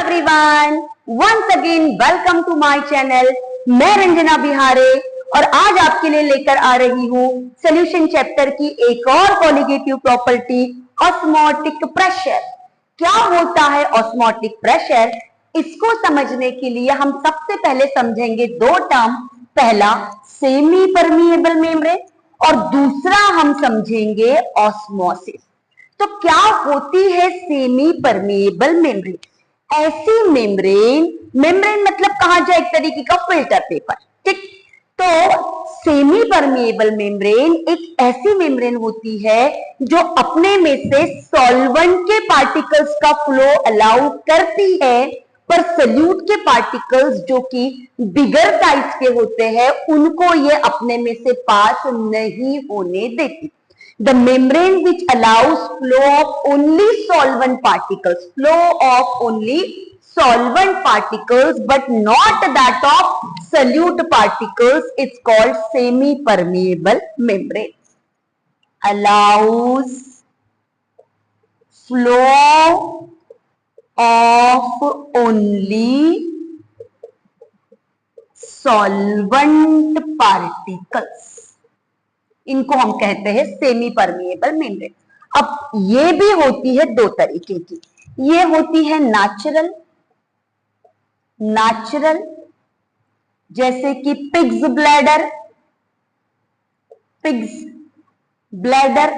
Everyone, once again welcome to my channel. मैं रंजना बिहारे और आज आपके लिए लेकर आ रही हूँ सोल्यूशन चैप्टर की एक और कॉलिगेटिव प्रॉपर्टी, ऑस्मोटिक प्रेशर। क्या होता है ऑस्मोटिक प्रेशर? इसको समझने के लिए हम सबसे पहले समझेंगे दो टर्म। पहला सेमी परमिएबल मेम्ब्रेन और दूसरा हम समझेंगे ऑस्मोसिस। तो क्या होती है सेमी परमिएबल मेम्ब्रेन? ऐसी मेम्ब्रेन मतलब कहा जाए एक तरीके का फिल्टर पेपर, ठीक। तो सेमी परमिएबल मेम्ब्रेन एक ऐसी मेम्ब्रेन होती है जो अपने में से सॉल्वेंट के पार्टिकल्स का फ्लो अलाउ करती है, पर सोल्यूट के पार्टिकल्स जो कि बिगर साइज के होते हैं उनको ये अपने में से पास नहीं होने देती। The membrane which allows flow of only solvent particles, but not that of solute particles, it's called semi-permeable membrane. Allows flow of only solvent particles. इनको हम कहते हैं सेमी परमिएबल मेम्ब्रेन। अब ये भी होती है दो तरीके की। ये होती है नेचुरल जैसे कि पिग्स ब्लैडर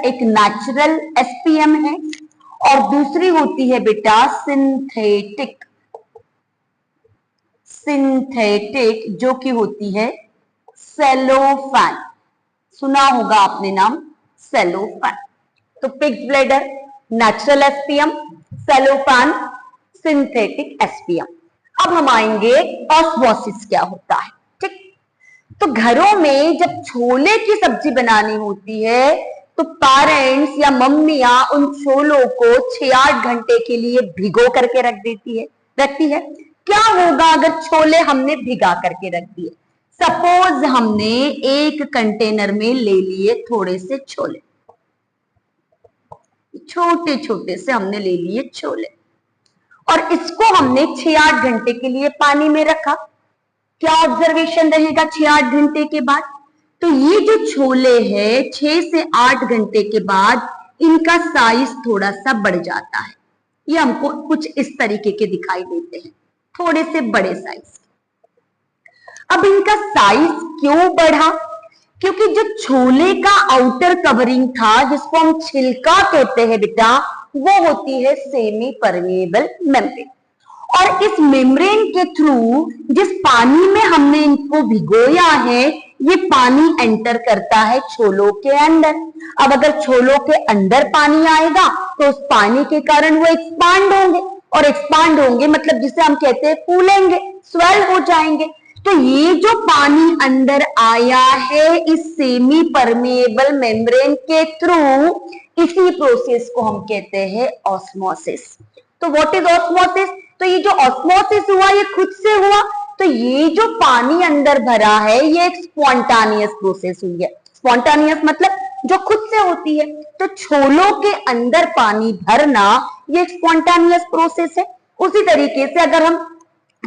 एक नेचुरल एसपीएम है, और दूसरी होती है बेटा सिंथेटिक जो कि होती है सेलोफैन। सुना होगा आपने नाम सेलोफैन। तो pigs bladder natural SPM, cellophane synthetic SPM. अब हम आएंगे ऑस्मोसिस क्या होता है, ठीक। तो घरों में जब छोले की सब्जी बनानी होती है तो पेरेंट्स या मम्मियां उन छोलों को 6-8 घंटे के लिए भिगो करके रखती है। क्या होगा अगर छोले हमने भिगा करके रख दिए? सपोज हमने एक कंटेनर में ले लिए थोड़े से छोले, छोटे छोटे से हमने ले लिए छोले, और इसको हमने 6-8 घंटे के लिए पानी में रखा। क्या ऑब्जर्वेशन रहेगा 6-8 घंटे के बाद? तो ये जो छोले हैं 6 से 8 घंटे के बाद इनका साइज थोड़ा सा बढ़ जाता है। ये हमको कुछ इस तरीके के दिखाई देते हैं, थोड़े से बड़े साइज। अब इनका साइज क्यों बढ़ा? क्योंकि जो छोले का आउटर कवरिंग था जिसको हम छिलका कहते हैं बेटा, वो होती है सेमी परमिएबल मेम्ब्रेन। और इस मेम्ब्रेन के थ्रू जिस पानी में हमने इनको भिगोया है ये पानी एंटर करता है छोलों के अंदर। अब अगर छोलों के अंदर पानी आएगा तो उस पानी के कारण वो एक्सपांड होंगे, और एक्सपांड होंगे मतलब जिसे हम कहते हैं फूलेंगे, स्वेल हो जाएंगे। तो ये जो पानी अंदर आया है इस सेमी परमिएबल मेम्ब्रेन के थ्रू, इसी प्रोसेस को हम कहते हैं ऑस्मोसिस। तो व्हाट इज ऑस्मोसिस? तो ये जो ऑस्मोसिस हुआ ये खुद से हुआ। तो ये जो पानी अंदर भरा है ये एक स्पॉन्टानियस प्रोसेस हुई है। स्पॉन्टानियस मतलब जो खुद से होती है। तो छोलों के अंदर पानी भरना ये एक स्पॉन्टानियस प्रोसेस है। उसी तरीके से अगर हम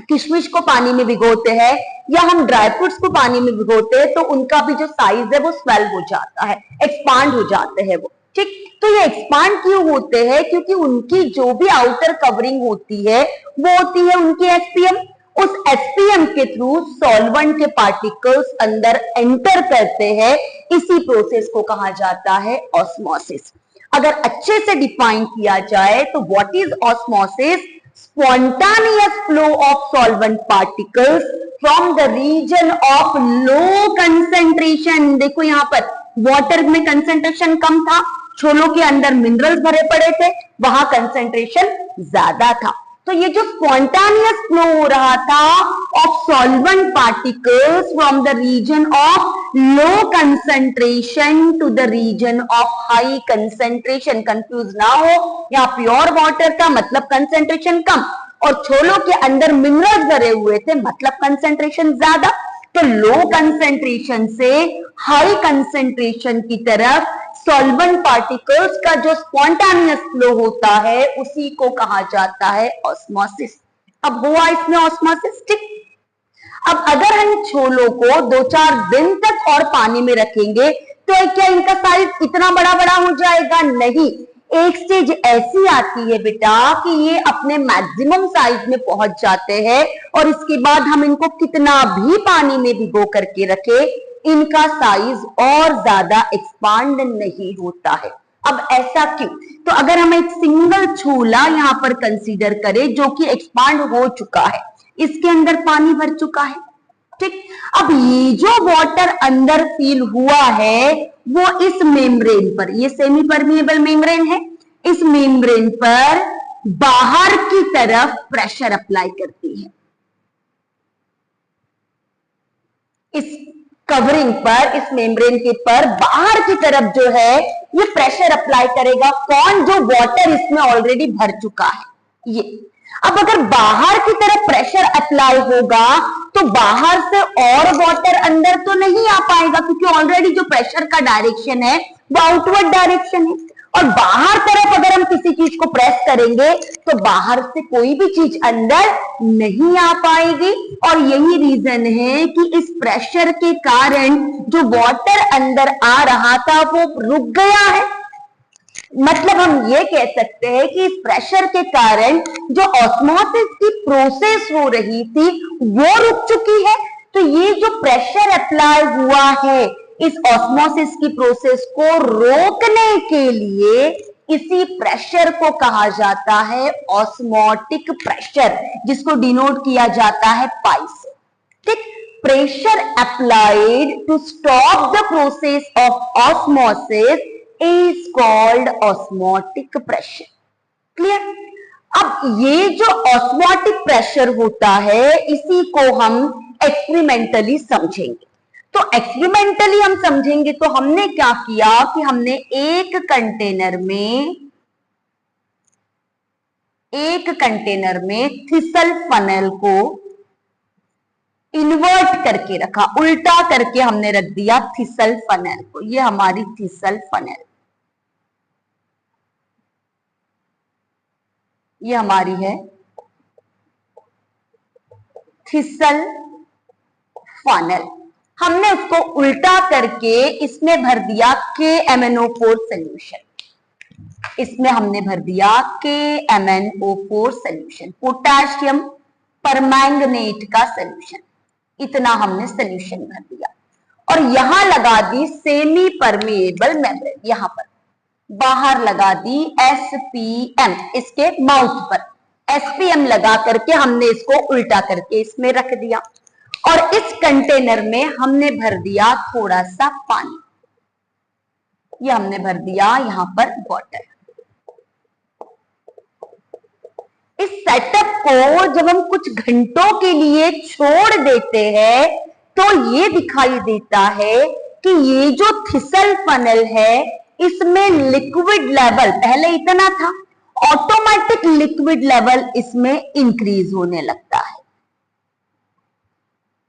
किशमिश को पानी में भिगोते हैं या हम ड्राई फ्रूट्स को पानी में भिगोते हैं तो उनका भी जो साइज है वो स्वेल हो जाता है, एक्सपांड हो जाते हैं वो, ठीक। तो ये एक्सपांड क्यों होते हैं? क्योंकि उनकी जो भी आउटर कवरिंग होती है वो होती है उनकी एसपीएम। उस एसपीएम के थ्रू सॉल्वेंट के पार्टिकल्स अंदर एंटर करते हैं। इसी प्रोसेस को कहा जाता है ऑस्मोसिस। अगर अच्छे से डिफाइन किया जाए तो what is osmosis? Spontaneous flow of solvent particles from the region of low concentration। देखो यहां पर वाटर में कंसेंट्रेशन कम था, छोलों के अंदर मिनरल्स भरे पड़े थे, वहां कंसेंट्रेशन ज्यादा था। तो ये जो स्पॉन्टानियस फ्लो हो रहा था of solvent particles from the region of low concentration to the region of high concentration. Confuse ना हो, यहाँ प्योर वाटर था मतलब कंसेंट्रेशन कम, और छोलों के अंदर मिनरल्स भरे हुए थे मतलब कंसेंट्रेशन ज्यादा। तो लो कंसेंट्रेशन से हाई कंसेंट्रेशन की तरफ सॉल्वेंट पार्टिकल्स का जो स्पॉन्टानियस फ्लो होता है उसी को कहा जाता है ऑस्मोसिस। अब हुआ इसमें ऑस्मोसिस, ठीक। अब अगर हम छोलों को 2-4 दिन तक और पानी में रखेंगे तो क्या इनका साइज इतना बड़ा बड़ा हो जाएगा? नहीं, एक स्टेज ऐसी आती है बेटा कि ये अपने मैक्सिमम साइज में पहुंच जाते हैं और इसके बाद हम इनको कितना भी पानी में भिगो करके रखे, इनका साइज और ज्यादा एक्सपांड नहीं होता है। अब ऐसा क्यों? तो अगर हम एक सिंगल छोला यहां पर कंसीडर करें जो कि एक्सपांड हो चुका है, इसके अंदर पानी भर चुका है, ठीक। अब ये जो वाटर अंदर फील हुआ है वो इस मेम्ब्रेन पर, ये सेमी परमिएबल मेम्ब्रेन है, इस मेम्ब्रेन पर बाहर की तरफ प्रेशर अप्लाई करती है। इस कवरिंग पर, इस मेम्ब्रेन के पर बाहर की तरफ जो है ये प्रेशर अप्लाई करेगा। कौन? जो वाटर इसमें ऑलरेडी भर चुका है ये। अब अगर बाहर की तरफ प्रेशर अप्लाई होगा तो बाहर से और वाटर अंदर तो नहीं आ पाएगा, क्योंकि ऑलरेडी जो प्रेशर का डायरेक्शन है वो आउटवर्ड डायरेक्शन है। और बाहर तरफ अगर हम किसी चीज को प्रेस करेंगे तो बाहर से कोई भी चीज अंदर नहीं आ पाएगी। और यही रीजन है कि इस प्रेशर के कारण जो वाटर अंदर आ रहा था वो रुक गया है। मतलब हम ये कह सकते हैं कि इस प्रेशर के कारण जो ऑस्मोसिस की प्रोसेस हो रही थी वो रुक चुकी है। तो ये जो प्रेशर अप्लाई हुआ है इस ऑस्मोसिस की प्रोसेस को रोकने के लिए, इसी प्रेशर को कहा जाता है ऑस्मोटिक प्रेशर, जिसको डिनोट किया जाता है पाई से, ठीक। Pressure applied to stop the process of osmosis is called osmotic pressure. Clear? अब ये जो ऑस्मोटिक प्रेशर होता है इसी को हम एक्सपेरिमेंटली समझेंगे। तो एक्सपेरिमेंटली हम समझेंगे तो हमने क्या किया कि हमने एक कंटेनर में थिसल फनल को इन्वर्ट करके रखा, उल्टा करके हमने रख दिया थिसल फनल को। ये हमारी थिसल फनल, ये हमारी है थिसल फनल। हमने उसको उल्टा करके इसमें भर दिया KMnO4 सॉल्यूशन। इसमें हमने भर दिया KMnO4 सॉल्यूशन, पोटेशियम परमैंगनेट का सॉल्यूशन। इतना हमने सॉल्यूशन भर दिया और यहां लगा दी सेमी परमिएबल मेम्ब्रेन, यहां पर बाहर लगा दी SPM, इसके माउथ पर SPM लगा करके हमने इसको उल्टा करके इसमें रख दिया और इस कंटेनर में हमने भर दिया थोड़ा सा पानी। ये हमने भर दिया यहां पर वाटर। इस सेटअप को जब हम कुछ घंटों के लिए छोड़ देते हैं तो ये दिखाई देता है कि ये जो थिसल फनल है इसमें लिक्विड लेवल पहले इतना था, ऑटोमेटिक लिक्विड लेवल इसमें इंक्रीज होने लगता है।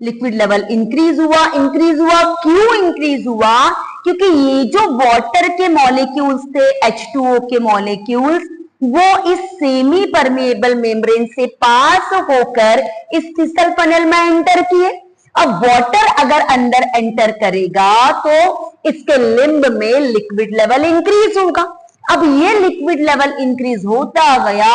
लिक्विड लेवल इंक्रीज हुआ क्यों इंक्रीज हुआ? क्योंकि ये जो वाटर के मॉलिक्यूल्स थे, H2O के मॉलिक्यूल्स, वो इस सेमी परमिएबल मेम्ब्रेन से पास होकर इस थिसल फनल में एंटर किए। अब वाटर अगर अंदर एंटर करेगा तो इसके लिम्ब में लिक्विड लेवल इंक्रीज होगा। अब ये लिक्विड लेवल इंक्रीज होता गया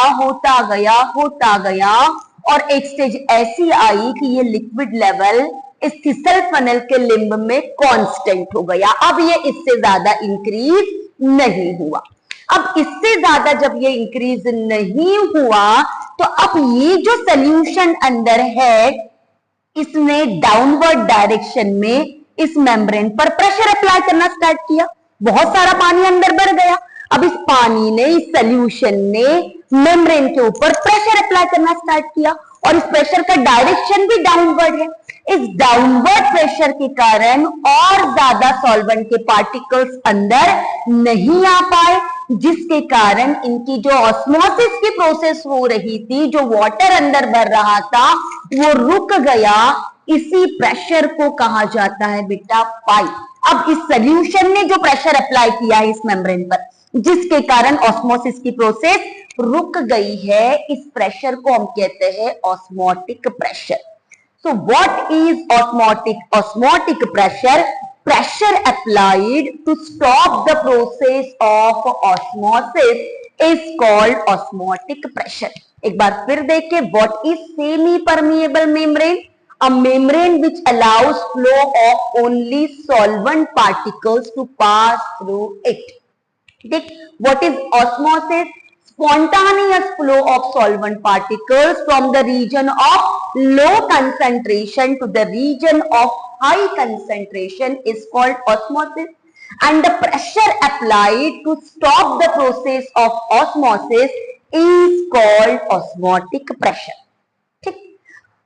और एक स्टेज ऐसी आई कि ये लिक्विड लेवल इस थिसल फनल के लिम्ब में कांस्टेंट हो गया। अब ये इससे ज्यादा इंक्रीज नहीं हुआ। अब इससे ज्यादा जब ये इंक्रीज नहीं हुआ तो अब ये जो सॉल्यूशन अंदर है इसने डाउनवर्ड डायरेक्शन में इस मेम्ब्रेन पर प्रेशर अप्लाई करना स्टार्ट किया। बहुत सारा पानी अंदर बढ़ गया। अब इस पानी ने, इस सॉल्यूशन ने मेम्ब्रेन के ऊपर प्रेशर अप्लाई करना स्टार्ट किया और इस प्रेशर का डायरेक्शन भी डाउनवर्ड है। इस डाउनवर्ड प्रेशर के कारण और ज्यादा सॉल्वेंट के पार्टिकल्स अंदर नहीं आ पाए, जिसके कारण इनकी जो ऑस्मोसिस की प्रोसेस हो रही थी, जो वाटर अंदर भर रहा था, वो रुक गया। इसी प्रेशर को कहा जाता है बेटा पाई। अब इस सॉल्यूशन ने जो प्रेशर अप्लाई किया है इस मेम्ब्रेन पर, जिसके कारण ऑस्मोसिस की प्रोसेस रुक गई है, इस प्रेशर को हम कहते हैं osmotic pressure. So what is osmotic pressure? Pressure applied to stop the process of osmosis is called osmotic pressure. एक बार फिर देखें, what is semi-permeable membrane? A membrane which allows flow of only solvent particles to pass through it. ठीक, what is osmosis? Spontaneous flow of solvent particles from the region of low concentration to the region of high concentration is called osmosis, and the pressure applied to stop the process of osmosis is called osmotic pressure. ठीक,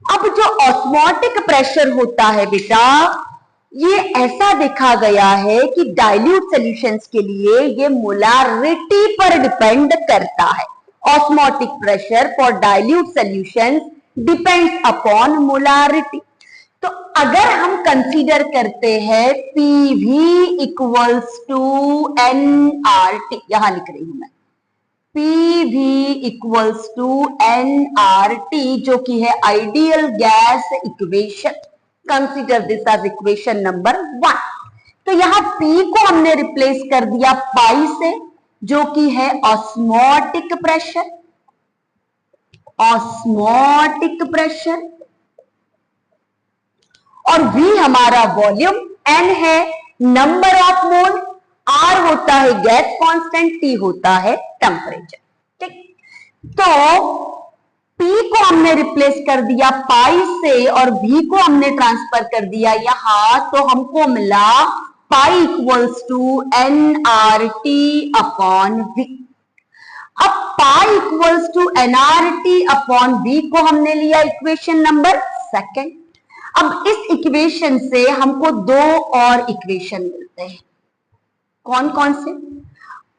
अब जो osmotic pressure होता है बेटा, ये ऐसा देखा गया है कि डाइल्यूट सॉल्यूशंस के लिए ये मोलारिटी पर डिपेंड करता है। Osmotic pressure for dilute solutions depends upon molarity. तो अगर हम कंसीडर करते हैं पीवी इक्वल्स टू एनआरटी, यहां लिख रही हूं मैं, पीवी इक्वल्स टू एनआरटी, जो कि है ideal gas equation. Consider this as equation number 1। तो यहां P को हमने रिप्लेस कर दिया पाई से, जो कि है ऑस्मोटिक प्रेशर, ऑस्मोटिक प्रेशर, और V हमारा वॉल्यूम, N है नंबर ऑफ मोल, R होता है गैस कांस्टेंट, T होता है टेम्परेचर। ठीक, तो P को हमने रिप्लेस कर दिया पाई से और V को हमने ट्रांसफर कर दिया यहां, तो हमको मिला pi equals to nRT upon V। अब pi equals to nRT upon V को हमने लिया इक्वेशन नंबर 2। अब इस इक्वेशन से हमको दो और इक्वेशन मिलते हैं। कौन कौन से?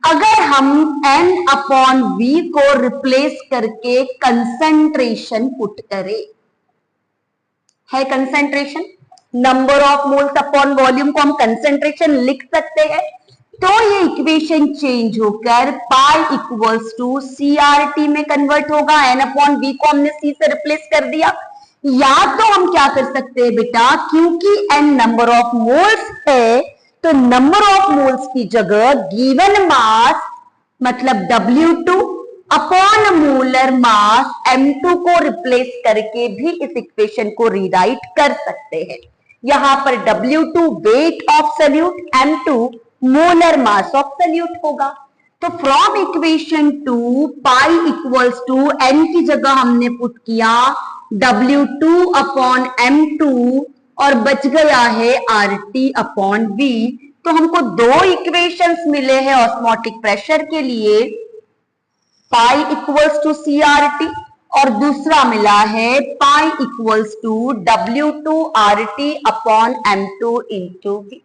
अगर हम N अपॉन V को रिप्लेस करके कंसंट्रेशन पुट करें, है concentration, number of moles upon volume को हम कंसंट्रेशन लिख सकते हैं, तो ये इक्वेशन चेंज होकर पाई इक्वल्स टू CRT में कन्वर्ट होगा। N अपॉन V को हमने C से रिप्लेस कर दिया। या तो हम क्या कर सकते हैं बेटा, क्योंकि N नंबर ऑफ मोल्स है, तो नंबर ऑफ मोल्स की जगह गिवन मास मतलब W2 upon molar mass M2 को रिप्लेस करके भी इस इक्वेशन को रीराइट कर सकते हैं। यहां पर W2 weight of solute, M2 molar mass of solute होगा। तो from equation 2 pi equals to N की जगह हमने पुट किया W2 अपॉन M2 और बच गया है RT अपॉन V। तो हमको दो इक्वेशंस मिले हैं ऑस्मोटिक प्रेशर के लिए, पाई इक्वल्स टू CRT और दूसरा मिला है pi equals to W2 RT upon M2 into V।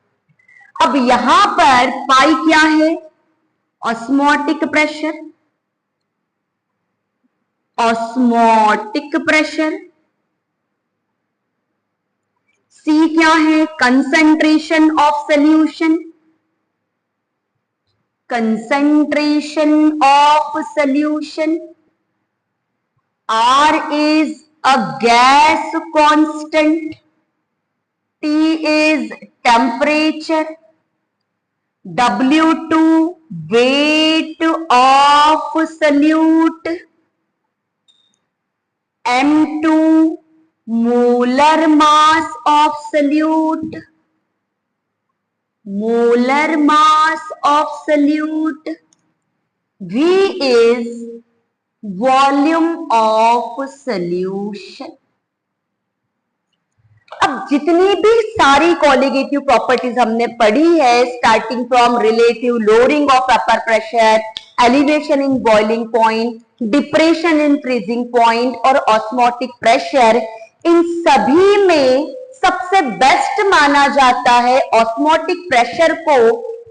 अब यहां पर पाई क्या है? Osmotic pressure, osmotic pressure. C क्या है? Concentration of solution, concentration of solution. R is a gas constant, T is temperature, W2 weight of solute, M2 molar mass of solute, molar mass of solute, V is volume of solution। अब जितनी भी सारी colligative properties हमने पढ़ी है, starting from relative lowering of upper pressure, elevation in boiling point, depression in freezing point और osmotic pressure, इन सभी में सबसे बेस्ट माना जाता है ऑस्मोटिक प्रेशर को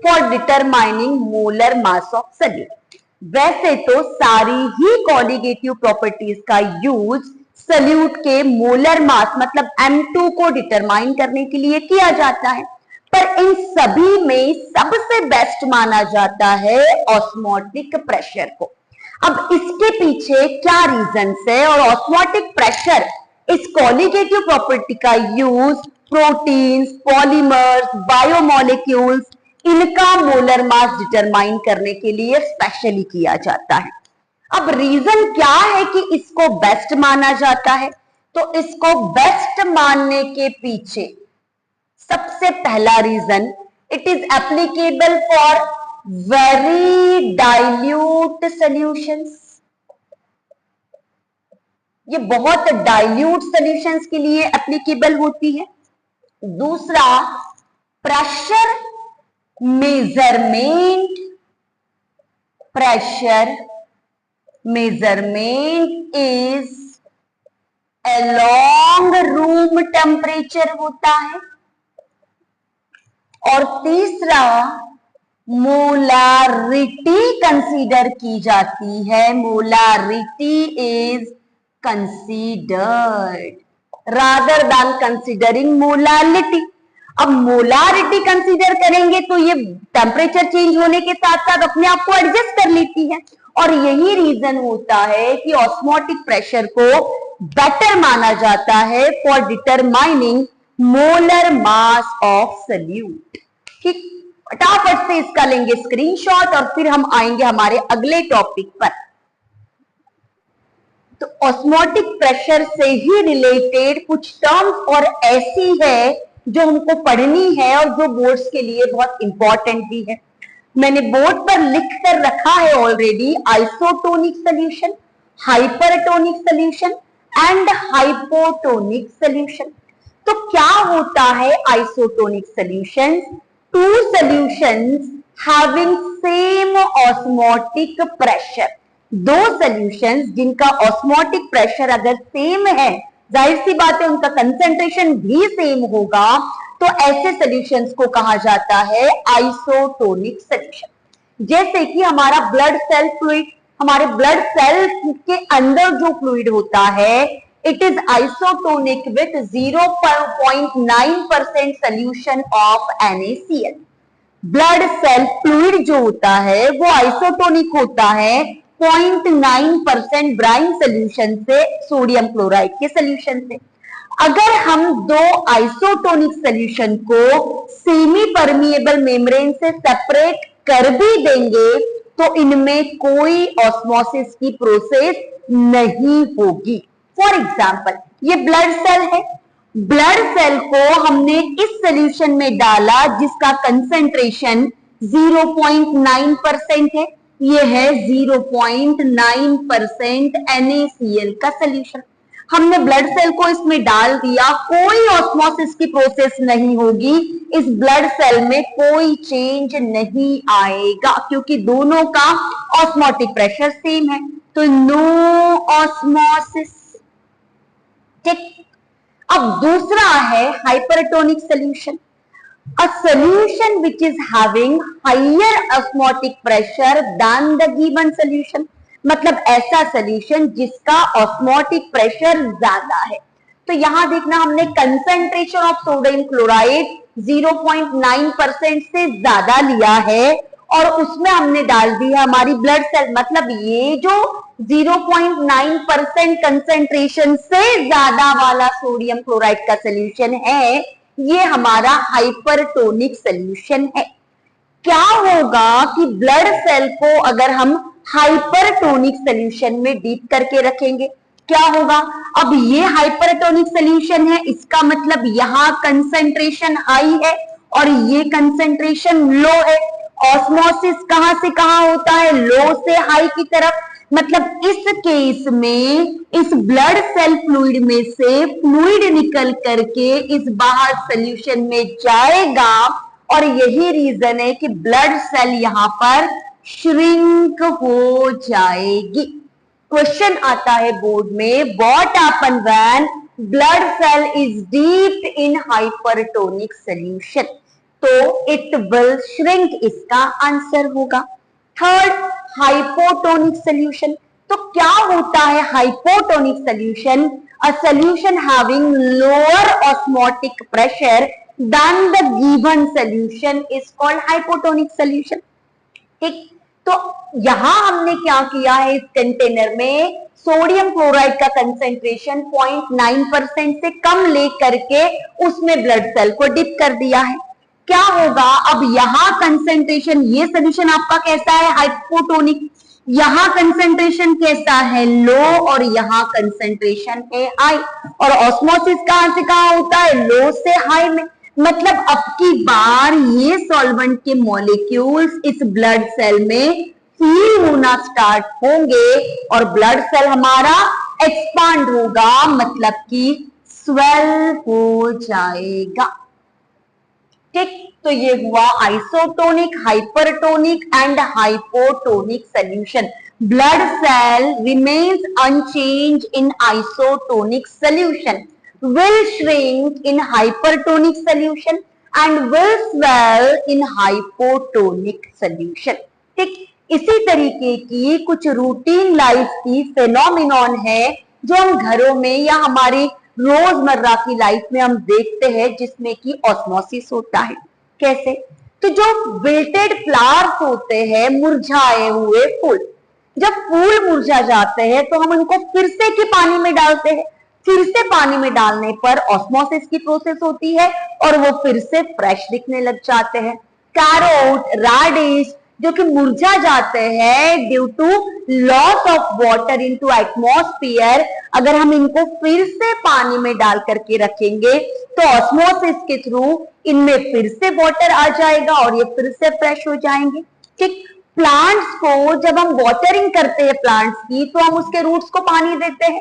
for determining molar mass of solute. वैसे तो सारी ही कोलिगेटिव प्रॉपर्टीज का यूज सॉल्यूट के मोलर मास मतलब M2 को डिटरमाइन करने के लिए किया जाता है, पर इन सभी में सबसे बेस्ट माना जाता है ऑस्मोटिक प्रेशर को। अब इसके पीछे क्या रीजन है, और ऑस्मोटिक प्रेशर इस कोलिगेटिव प्रॉपर्टी का यूज प्रोटीन्स, पॉलीमर्स, बायोमोलिक्यूल्स, इनका मोलर मास डिटरमाइन करने के लिए स्पेशली किया जाता है। अब रीजन क्या है कि इसको बेस्ट माना जाता है? तो इसको बेस्ट मानने के पीछे सबसे पहला reason, it is applicable for very dilute solutions. ये बहुत डाइल्यूट सॉल्यूशंस के लिए एप्लीकेबल होती है। दूसरा, pressure measurement, pressure measurement is along room temperature होता है। और तीसरा, मोलारिटी कंसीडर की जाती है। Molarity is considered rather than considering molality. अब मोलारिटी कंसीडर करेंगे तो ये टेम्परेचर चेंज होने के साथ साथ अपने आप को एडजस्ट कर लेती है, और यही रीजन होता है कि ऑस्मोटिक प्रेशर को बेटर माना जाता है for determining molar mass of solute. ठीक, फटाफट से इसका लेंगे स्क्रीनशॉट और फिर हम आएंगे हमारे अगले टॉपिक पर। तो ऑस्मोटिक प्रेशर से ही रिलेटेड कुछ टर्म्स और ऐसी है जो हमको पढ़नी है और जो बोर्ड्स के लिए बहुत इंपॉर्टेंट भी है। मैंने बोर्ड पर लिख कर रखा है already, isotonic solution, hypertonic solution and hypotonic solution. तो क्या होता है isotonic solutions? Two solutions having same osmotic pressure. दो सॉल्यूशंस जिनका ऑस्मोटिक प्रेशर अगर सेम है, जाहिर सी बात है उनका कंसेंट्रेशन भी सेम होगा, तो ऐसे सॉल्यूशंस को कहा जाता है आइसोटोनिक सॉल्यूशन। जैसे कि हमारा ब्लड सेल फ्लूइड, हमारे ब्लड सेल के अंदर जो फ्लूइड होता है, it is isotonic with 0.9% solution of NaCl। Blood cell fluid जो होता है वो आइसोटोनिक होता है 0.9% ब्राइन सॉल्यूशन से, सोडियम क्लोराइड के सॉल्यूशन से। अगर हम दो आइसोटोनिक सॉल्यूशन को सेमी परमिएबल मेम्ब्रेन से सेपरेट कर भी देंगे तो इनमें कोई ऑस्मोसिस की प्रोसेस नहीं होगी। फॉर एग्जाम्पल, ये ब्लड सेल है, ब्लड सेल को हमने इस सॉल्यूशन में डाला जिसका कंसेंट्रेशन 0.9% है, ये है 0.9% NaCl का सॉल्यूशन। हमने ब्लड सेल को इसमें डाल दिया, कोई ऑस्मोसिस की प्रोसेस नहीं होगी, इस ब्लड सेल में कोई चेंज नहीं आएगा क्योंकि दोनों का ऑस्मोटिक प्रेशर सेम है, तो नो ऑस्मोसिस। ठीक, अब दूसरा है hypertonic solution, a solution which is having higher osmotic pressure than the given solution। मतलब ऐसा सॉल्यूशन जिसका ऑस्मोटिक प्रेशर ज्यादा है। तो यहां देखना, हमने कंसेंट्रेशन ऑफ सोडियम क्लोराइड 0.9% से ज्यादा लिया है और उसमें हमने डाल दी है हमारी ब्लड सेल। मतलब ये जो 0.9% कंसेंट्रेशन से ज्यादा वाला सोडियम क्लोराइड का सॉल्यूशन है, ये हमारा हाइपरटोनिक सॉल्यूशन है। क्या होगा कि ब्लड सेल को अगर हम हाइपरटोनिक सॉल्यूशन में डीप करके रखेंगे, क्या होगा? अब ये हाइपरटोनिक सॉल्यूशन है, इसका मतलब यहां कंसेंट्रेशन हाई है और ये कंसेंट्रेशन लो है। ऑस्मोसिस कहां से कहां होता है? लो से हाई की तरफ। मतलब इस केस में इस ब्लड सेल फ्लूइड में से फ्लूइड निकल करके इस बाहर सॉल्यूशन में जाएगा और यही रीजन है कि ब्लड सेल यहां पर श्रिंक हो जाएगी। क्वेश्चन आता है बोर्ड में, what happen when blood cell is deep in hypertonic solution? तो इट विल श्रिंक, इसका आंसर होगा। Third, hypotonic solution. तो क्या होता है hypotonic solution? A solution having lower osmotic pressure than the given solution is called hypotonic solution. ठीक, तो यहां हमने क्या किया है, इस कंटेनर में सोडियम क्लोराइड का कंसेंट्रेशन 0.9% से कम लेकर के उसमें ब्लड सेल को डिप कर दिया है। क्या होगा, अब यहां कंसेंट्रेशन, ये सोल्यूशन आपका कैसा है, हाइपोटोनिक, यहां कंसेंट्रेशन कैसा है, लो, और यहां कंसेंट्रेशन है हाई। और ऑस्मोसिस कहां से कहां होता है, लो से हाई में। मतलब अब की बार ये सॉल्वेंट के मॉलिक्यूल्स इस ब्लड सेल में फील होना स्टार्ट होंगे और ब्लड सेल हमारा एक्सपांड होगा, मतलब कि स्वेल हो जाएगा। ठीक, तो ये हुआ isotonic, hypertonic and hypotonic solution. Blood cell remains unchanged in isotonic solution, will shrink in hypertonic solution and will swell in hypotonic solution। ठीक, इसी तरीके की कुछ रूटीन लाइफ की फेनोमिनॉन है जो हम घरों में या हमारी रोजमर्रा की लाइफ में हम देखते हैं, जिसमें कि ऑस्मोसिस होता है। कैसे, तो जो विल्टेड फ्लावर्स होते हैं, मुरझाए हुए फूल, जब फूल मुरझा जाते हैं तो हम उनको फिर से के पानी में डालते हैं। फिर से पानी में डालने पर ऑस्मोसिस की प्रोसेस होती है और वो फिर से फ्रेश दिखने लग जाते हैं। कैरोट, रेडिश जो कि मुरझा जाते हैं due to loss of water into atmosphere, अगर हम इनको फिर से पानी में डाल करके रखेंगे तो ऑस्मोसिस के थ्रू इनमें फिर से वाटर आ जाएगा और ये फिर से फ्रेश हो जाएंगे। ठीक, प्लांट्स को जब हम वाटरिंग करते हैं प्लांट्स की, तो हम उसके रूट्स को पानी देते हैं,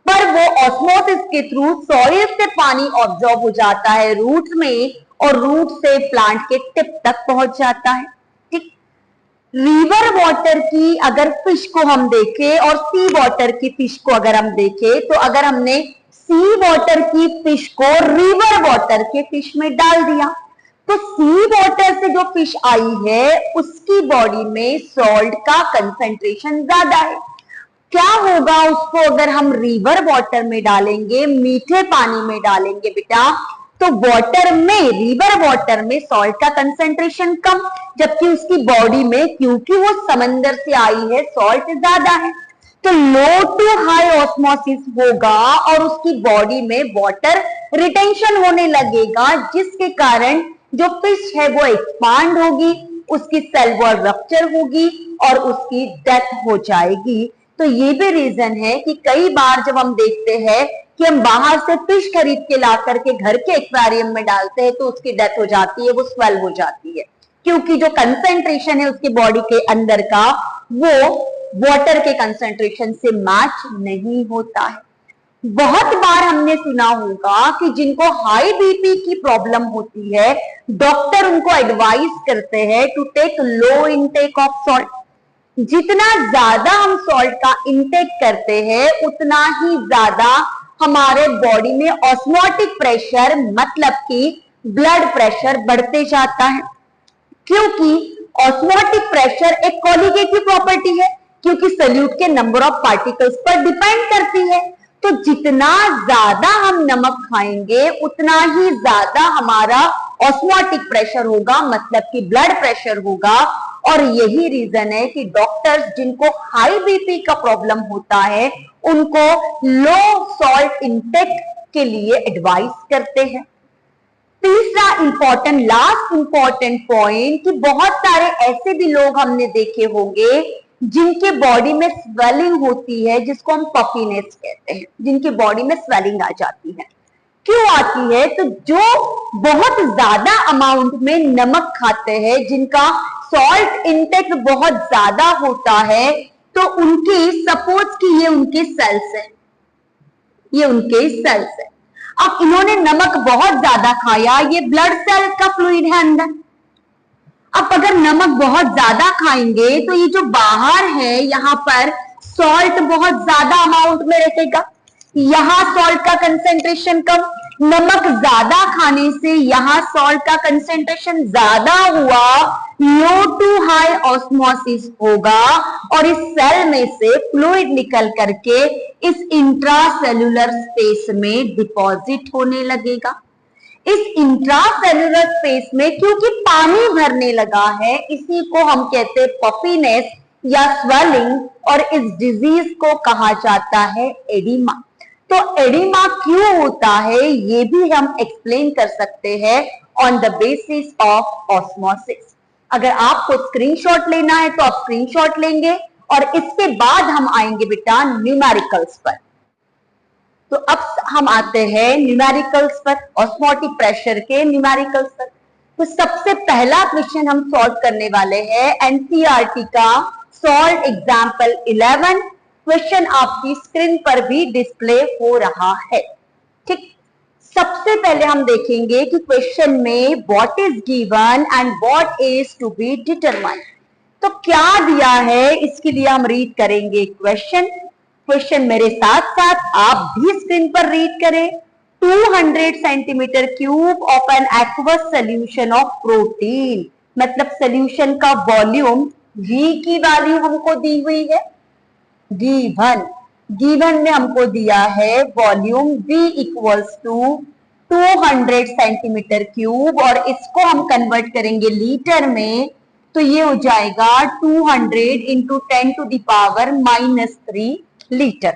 पर वो ऑस्मोसिस के थ्रू सॉइल से पानी ऑब्जॉर्ब हो जाता है रूट्स में और रूट से प्लांट के टिप तक पहुंच जाता है। ठीक, रिवर वाटर की अगर फिश को हम देखें और सी वाटर की फिश को अगर हम देखें, तो अगर हमने सी वाटर की फिश को रिवर वाटर के फिश में डाल दिया, तो सी वाटर से जो फिश आई है उसकी बॉडी में सॉल्ट का कंसेंट्रेशन ज्यादा है। क्या होगा उसको अगर हम रिवर वाटर में डालेंगे, मीठे पानी में डालेंगे बेटा, तो वाटर में, रिवर वाटर में सॉल्ट का कंसेंट्रेशन कम, जबकि उसकी बॉडी में, क्योंकि वो समंदर से आई है, सॉल्ट ज्यादा है, तो लो टू हाई ऑस्मोसिस होगा और उसकी बॉडी में वाटर रिटेंशन होने लगेगा, जिसके कारण जो फिश है वो एक्सपांड होगी, उसकी सेल वॉल रप्चर होगी और उसकी डेथ हो जाएगी। तो ये भी रीजन है कि कई बार जब हम देखते हैं कि हम बाहर से फिश खरीद के ला करके घर के एक्वेरियम में डालते हैं तो उसकी डेथ हो जाती है, वो स्वेल हो जाती है, क्योंकि जो कंसेंट्रेशन है उसकी बॉडी के अंदर का वो वाटर के कंसेंट्रेशन से मैच नहीं होता है। बहुत बार हमने सुना होगा कि जिनको हाई बीपी की प्रॉब्लम होती है, डॉक्टर उनको एडवाइस करते हैं to take low intake of salt. जितना ज्यादा हम सॉल्ट का इंटेक करते हैं उतना ही ज्यादा हमारे बॉडी में ऑस्मोटिक प्रेशर, मतलब कि ब्लड प्रेशर बढ़ते जाता है, क्योंकि ऑस्मोटिक प्रेशर एक कोलिगेटिव प्रॉपर्टी है, क्योंकि सॉल्यूट के नंबर ऑफ पार्टिकल्स पर डिपेंड करती है। तो जितना ज्यादा हम नमक खाएंगे उतना ही ज्यादा हमारा ऑस्मोटिक प्रेशर होगा, मतलब कि ब्लड प्रेशर होगा। और यही रीजन है कि डॉक्टर्स जिनको हाई बीपी का प्रॉब्लम होता है उनको लो सॉल्ट इंटेक के लिए एडवाइस करते हैं। तीसरा इंपॉर्टेंट, लास्ट इंपॉर्टेंट पॉइंट कि बहुत सारे ऐसे भी लोग हमने देखे होंगे जिनके बॉडी में स्वेलिंग होती है, जिसको हम पफीनेस कहते हैं, जिनकी बॉडी में स्वेलिंग आ जाती है। क्यों आती है? तो जो बहुत ज्यादा अमाउंट में नमक खाते हैं, जिनका सॉल्ट इंटेक बहुत ज्यादा होता है, तो उनकी, सपोज कि ये उनके सेल्स है, ये उनके सेल्स है। अब इन्होंने नमक बहुत ज्यादा खाया, ये ब्लड सेल का फ्लूइड है अंदर। अब अगर नमक बहुत ज्यादा खाएंगे तो ये जो बाहर है यहाँ पर सॉल्ट बहुत ज्यादा अमाउंट में रहेगा, यहाँ सॉल्ट का कंसेंट्रेशन कम। नमक ज्यादा खाने से यहाँ सॉल्ट का कंसेंट्रेशन ज्यादा हुआ, लो टू हाई ऑस्मोसिस होगा और इस सेल में से फ्लूइड निकल करके इस इंट्रासेल्युलर स्पेस में डिपॉजिट होने लगेगा। इस इंट्रासेल्युलर स्पेस में क्योंकि पानी भरने लगा है, इसी को हम कहते हैं पफीनेस या स्वेलिंग, और इस डिजीज को कहा जाता है एडिमा। तो एडिमा क्यों होता है ये भी हम एक्सप्लेन कर सकते हैं on the basis of osmosis. अगर आपको स्क्रीनशॉट लेना है तो आप स्क्रीनशॉट लेंगे और इसके बाद हम आएंगे बेटा न्यूमेरिकल्स पर। तो अब हम आते हैं न्यूमेरिकल्स पर, ऑस्मोटिक प्रेशर के न्यूमेरिकल्स पर। तो सबसे पहला क्वेश्चन हम सॉल्व करने वाले हैं एनसीईआरटी का सॉल्व एग्जाम्पल 11। क्वेश्चन आपकी स्क्रीन पर भी डिस्प्ले हो रहा है। ठीक, सबसे पहले हम देखेंगे कि क्वेश्चन में what is given and what is to be determined. तो क्या दिया है इसके लिए हम रीड करेंगे क्वेश्चन मेरे साथ साथ आप भी स्क्रीन पर रीड करें। 200 centimetre cube of an aqueous solution of protein, मतलब सोल्यूशन का वॉल्यूम V की वैल्यू हमको दी हुई है। गिवन में हमको दिया है volume V equals to 200 centimetre cube, और इसको हम कन्वर्ट करेंगे लीटर में, तो ये हो जाएगा 200 into 10 to the power -3 litre.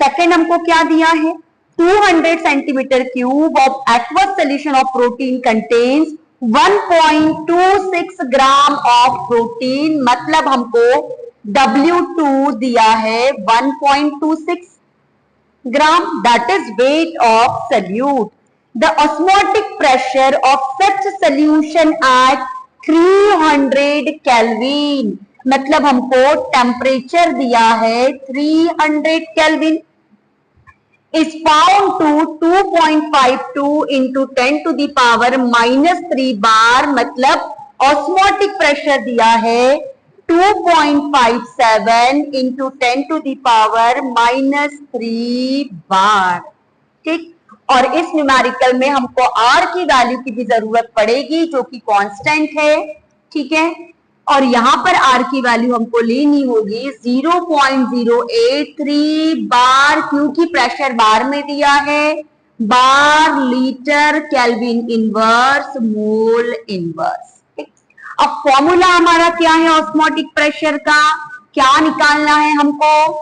Second हमको क्या दिया है, 200 centimetre cube of aqueous solution of protein contains 1.26 gram of protein, मतलब हमको W2 दिया है 1.26 gram, that is weight of solute. The osmotic pressure of such solution at 300 kelvin, मतलब हमको टेम्परेचर दिया है 300 kelvin, is found to 2.52 into 10 to the power -3 बार, मतलब osmotic pressure दिया है 2.57 into 10 to the power -3 बार। ठीक, और इस न्यूमेरिकल में हमको R की वैल्यू की भी जरूरत पड़ेगी जो कि कांस्टेंट है। ठीक है, और यहां पर R की वैल्यू हमको लेनी होगी 0.083 बार, क्योंकि प्रेशर बार में दिया है, bar litre kelvin inverse mole inverse. अब फॉर्मूला हमारा क्या है ऑस्मोटिक प्रेशर का, क्या निकालना है हमको,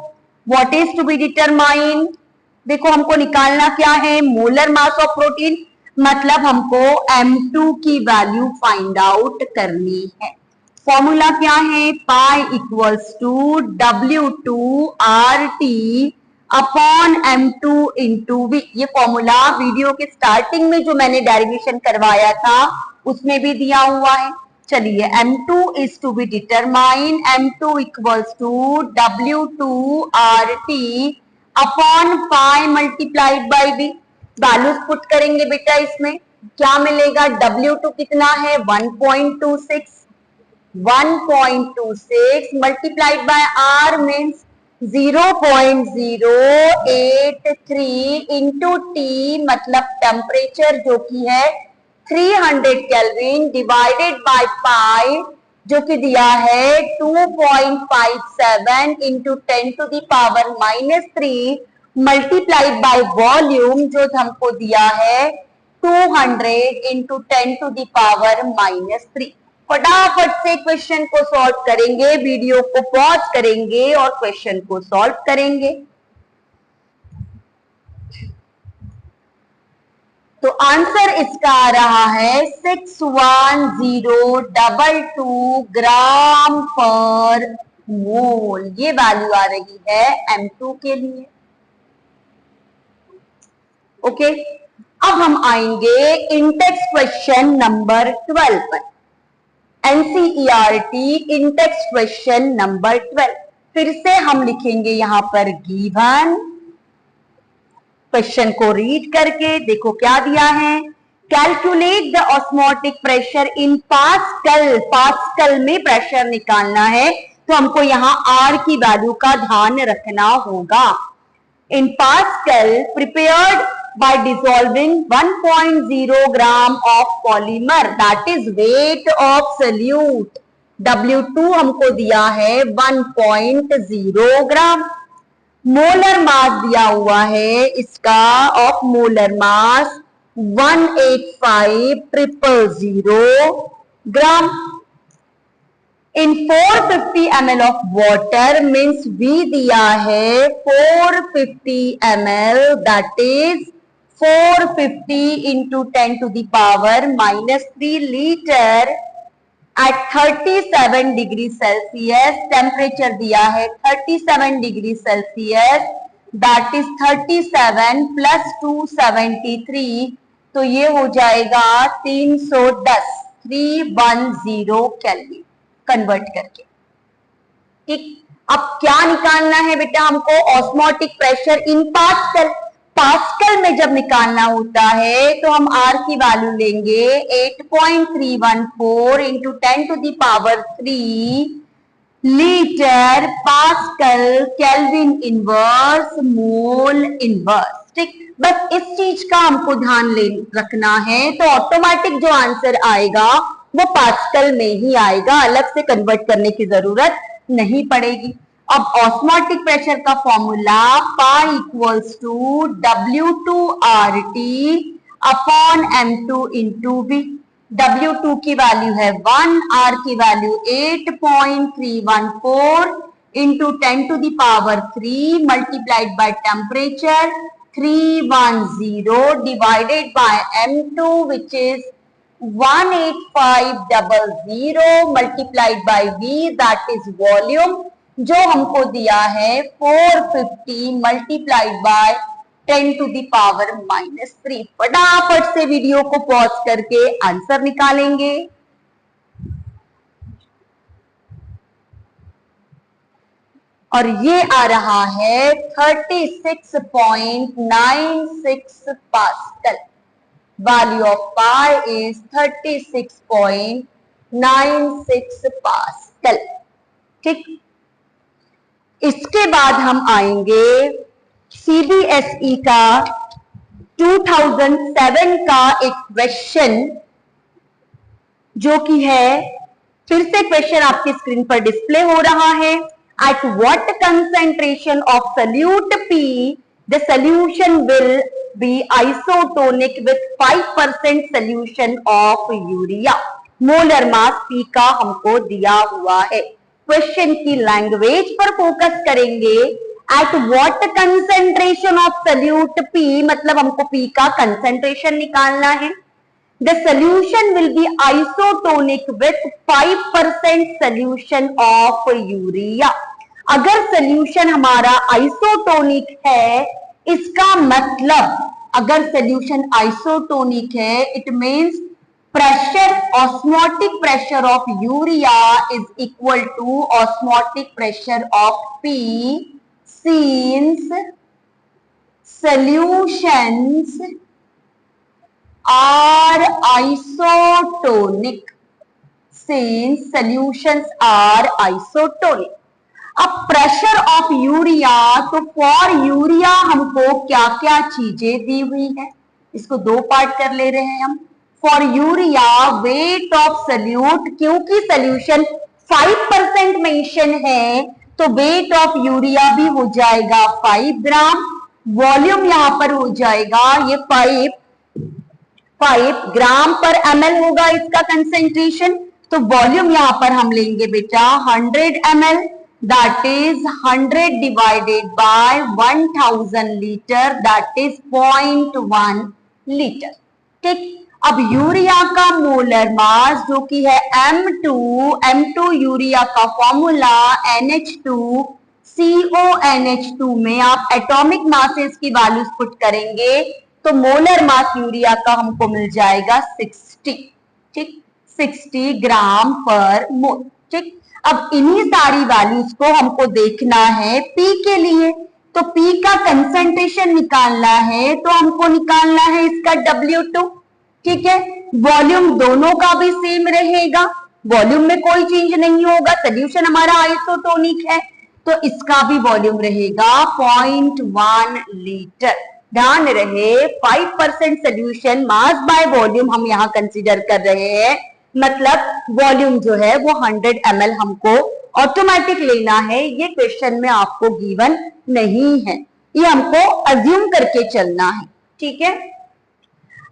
what is to be determined. देखो हमको निकालना क्या है, मोलर मास ऑफ प्रोटीन, मतलब हमको M2 की वैल्यू फाइंड आउट करनी है। फॉर्मूला क्या है, pi equals to W2RT upon M2 into V। ये फॉर्मूला वीडियो के स्टार्टिंग में जो मैंने डेरिवेशन करवाया था उसमें भी दिया हुआ है। चलिए, M2 is to be determined, M2 equals to W2RT upon pi multiplied by V। Values put करेंगे बेटा, इसमें क्या मिलेगा, W2 कितना है 1.26 multiplied by R means 0.083 into T, मतलब टेम्परेचर जो कि है 300 केल्विन डिवाइडेड बाय पाई जो कि दिया है 2.57 into 10 to the power -3 multiplied by volume जो हमको दिया है 200 इंटू 10 टू द पावर -3। फटाफट से क्वेश्चन को सॉल्व करेंगे, वीडियो को पॉज करेंगे और क्वेश्चन को सॉल्व करेंगे। तो आंसर इसका आ रहा है 61022 ग्राम पर मोल, ये वैल्यू आ रही है M2 के लिए। ओके, अब हम आएंगे इंटेक्स क्वेश्चन नंबर 12 पर। एनसीईआरटी इंटेक्स क्वेश्चन नंबर 12, फिर से हम लिखेंगे यहां पर गिवन, क्वेश्चन को रीड करके देखो क्या दिया है, calculate the osmotic pressure in pascal, pascal में प्रेशर निकालना है तो हमको यहाँ R की वैल्यू का ध्यान रखना होगा। इन pascal prepared by dissolving 1.0 gram of polymer, that is weight of solute। W2 हमको दिया है 1.0 ग्राम। मोलर मास दिया हुआ है इसका, of molar mass 185,000 gram in 450 ml of water means V दिया है 450 ml, that is 450 into 10 to the power minus 3 liter at 37 degree Celsius. Temperature दिया है 37 degree Celsius, that is 37 plus 273, तो ये हो जाएगा 310 केल्विन कन्वर्ट करके। ठीक, अब क्या निकालना है बेटा हमको? Osmotic pressure in pascal. Pascal में जब निकालना होता है तो हम आर की वैल्यू लेंगे 8.314 into 10 to the power 3 litre pascal kelvin inverse mole inverse. ठीक, बस इस चीज का हमको ध्यान रखना है, तो ऑटोमेटिक जो आंसर आएगा वो पास्कल में ही आएगा, अलग से कन्वर्ट करने की जरूरत नहीं पड़ेगी। अब ऑस्मोटिक प्रेशर का formula pi equals to W2RT upon M2 into V। W2 की वैल्यू है 1, R की value 8.314 into 10 to the power 3 multiplied by temperature 310 divided by M2 which is 18500 multiplied by V, that is volume, जो हमको दिया है 450 multiplied by 10 to the power minus 3। फटाफट से video को पॉज करके आंसर निकालेंगे। और ये आ रहा है 36.96 pascal. Value of pi is 36.96 pascal. ठीक, इसके बाद हम आएंगे सीबीएसई का 2007 का एक क्वेश्चन, जो कि है, फिर से क्वेश्चन आपकी स्क्रीन पर डिस्प्ले हो रहा है। At what concentration of solute P the solution will be isotonic with 5% solution of urea. Molar mass P का हमको दिया हुआ है। क्वेश्चन की लैंग्वेज पर फोकस करेंगे। At what concentration of solute P, मतलब हमको पी का कंसेंट्रेशन निकालना है। The solution will be isotonic with 5% solution of urea. अगर सॉल्यूशन हमारा आइसोटोनिक है, इसका मतलब अगर सॉल्यूशन आइसोटोनिक है, it means pressure, osmotic pressure of urea is equal to osmotic pressure of P, since solutions are isotonic. Since solutions are isotonic. अब pressure of urea, तो for urea हमको क्या क्या चीजें दी हुई है, इसको दो पार्ट कर ले रहे हैं हम। For urea weight of solute, क्योंकि सॉल्यूशन 5% मेंशन है, तो वेट ऑफ यूरिया भी हो जाएगा 5 ग्राम। वॉल्यूम यहां पर हो जाएगा ये 5 ग्राम पर ml होगा इसका कंसेंट्रेशन, तो वॉल्यूम यहां पर हम लेंगे बेटा 100 ml, that is 100 divided by 1000 litre, that is 0.1 litre. ठीक, अब यूरिया का मोलर मास जो कि है M2 यूरिया का फॉर्मूला NH2CONH2 में आप एटॉमिक मासेस की वैल्यूज पुट करेंगे, तो मोलर मास यूरिया का हमको मिल जाएगा 60। ठीक, 60 ग्राम पर मोल। ठीक, अब इन्हीं सारी वैल्यूज को हमको देखना है पी के लिए, तो पी का कंसेंट्रेशन निकालना है, तो हमको निकालना है इसका W2। ठीक है, वॉल्यूम दोनों का भी सेम रहेगा, वॉल्यूम में कोई चेंज नहीं होगा, सोल्यूशन हमारा आइसोटोनिक है, तो इसका भी वॉल्यूम रहेगा 0.1 लीटर। ध्यान रहे 5% सोल्यूशन मास बाय वॉल्यूम हम यहाँ कंसीडर कर रहे हैं, मतलब वॉल्यूम जो है वो 100 ml हमको ऑटोमेटिक लेना है। ये क्वेश्चन में आपको गिवन नहीं है, ये हमको अज्यूम करके चलना है। ठीक है,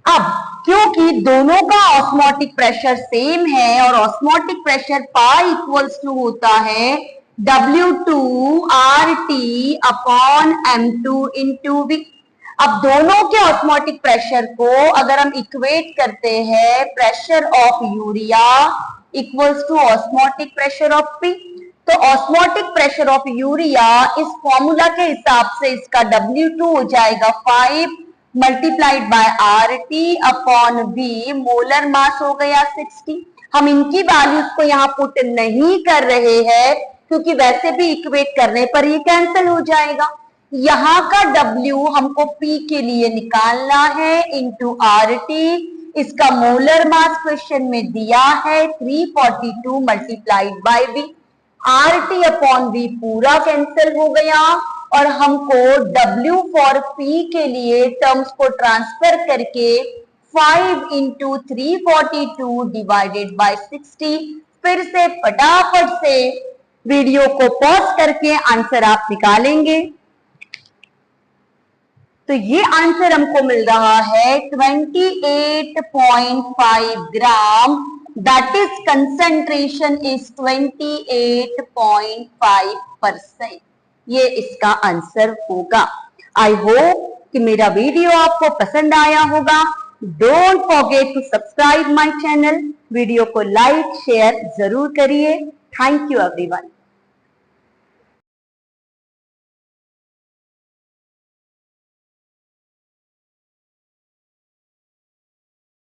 अब क्योंकि दोनों का ऑस्मोटिक प्रेशर सेम है और osmotic pressure pi equals to होता है W2RT upon M2 into V। अब दोनों के ऑस्मोटिक प्रेशर को अगर हम इक्वेट करते हैं pressure of urea equals to osmotic pressure of P, तो ऑस्मोटिक प्रेशर ऑफ यूरिया इस फॉर्मूला के हिसाब से इसका W2 हो जाएगा 5 multiplied by RT upon V, molar mass हो गया 60। हम इनकी वैल्यूज को यहाँ पुट नहीं कर रहे हैं क्योंकि वैसे भी इक्वेट करने पर ये कैंसिल हो जाएगा। यहाँ का W हमको P के लिए निकालना है इंटू RT, इसका मोलर मास क्वेश्चन में दिया है 342 multiplied by V। RT upon V पूरा कैंसिल हो गया और हमको W फॉर P के लिए टर्म्स को ट्रांसफर करके 5 इंटू 342 डिवाइडेड बाय 60, फिर से फटाफट से वीडियो को पॉज करके आंसर आप निकालेंगे। तो ये आंसर हमको मिल रहा है 28.5 ग्राम, दैट इज कंसंट्रेशन इज 28.5%। ये इसका आंसर होगा। आई होप कि मेरा वीडियो आपको पसंद आया होगा। Don't forget to subscribe my channel. Video को लाइक शेयर जरूर करिए। Thank you everyone.